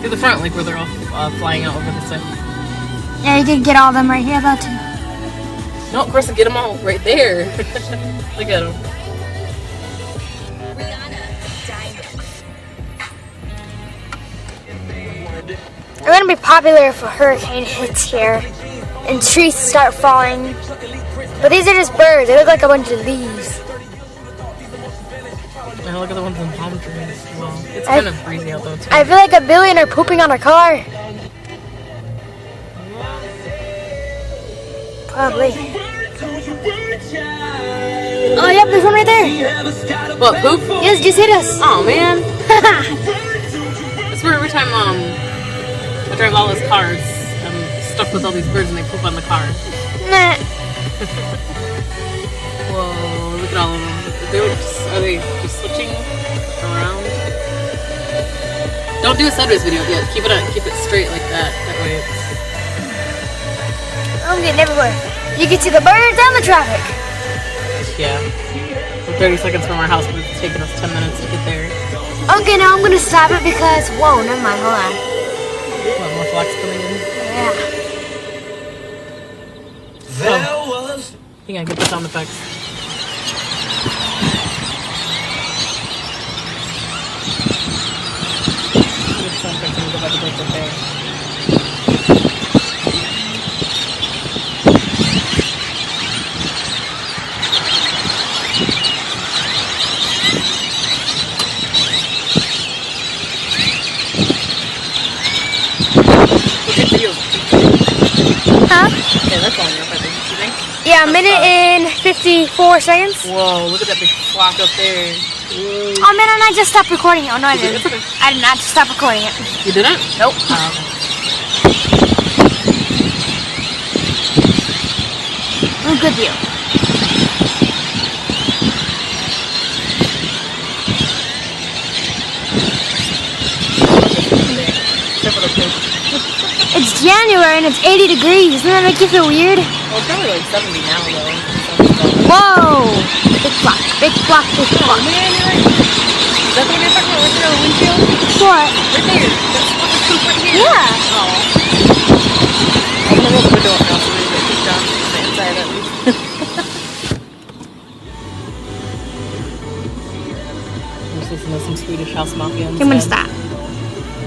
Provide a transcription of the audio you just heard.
To the front, like where they're all flying out over this way. Yeah, you did get all of them right here, though, too. No, of course, I get them all right there. Look at them. We're gonna be popular if a hurricane hits here and trees start falling. But these are just birds. They look like a bunch of leaves. Now look at the ones in palm trees. Well, it's kind of breezy out though too. I feel like a billion are pooping on our car. Probably. Oh, yep, there's one right there. What, poop? Yes, just hit us. Oh, man. That's where every time I drive all those cars, I'm stuck with all these birds and they poop on the car. Nah. Whoa, look at all of them. Are they just switching around? Don't do a sideways video yet. Keep it straight like that. That way it's... I'm getting everywhere. You can see the birds and the traffic. Yeah. We're 30 seconds from our house, but it's taken us 10 minutes to get there. Okay, now I'm gonna stop it because, whoa, never mind, hold on. What, more flux coming in? Yeah. Hang on, get the sound effects. Get the sound effects and go back to break right there. Huh? Yeah, that's all enough, I think. You think? Yeah, a minute and 54 seconds. Whoa, look at that big flock up there. Whoa. Oh man, and I just stopped recording it. Oh no, I didn't. It's okay. I did not stop recording it. You didn't? Nope. Oh, okay. Good view. It's January and it's 80 degrees. Doesn't that make you feel weird? Well, it's probably like 70 now, though. Whoa! Big flock, big flock, big flock. Oh, man, you're right. Is that the one you're talking about right there on the windshield? What? Right there. That's what the poop right here. Yeah. Oh.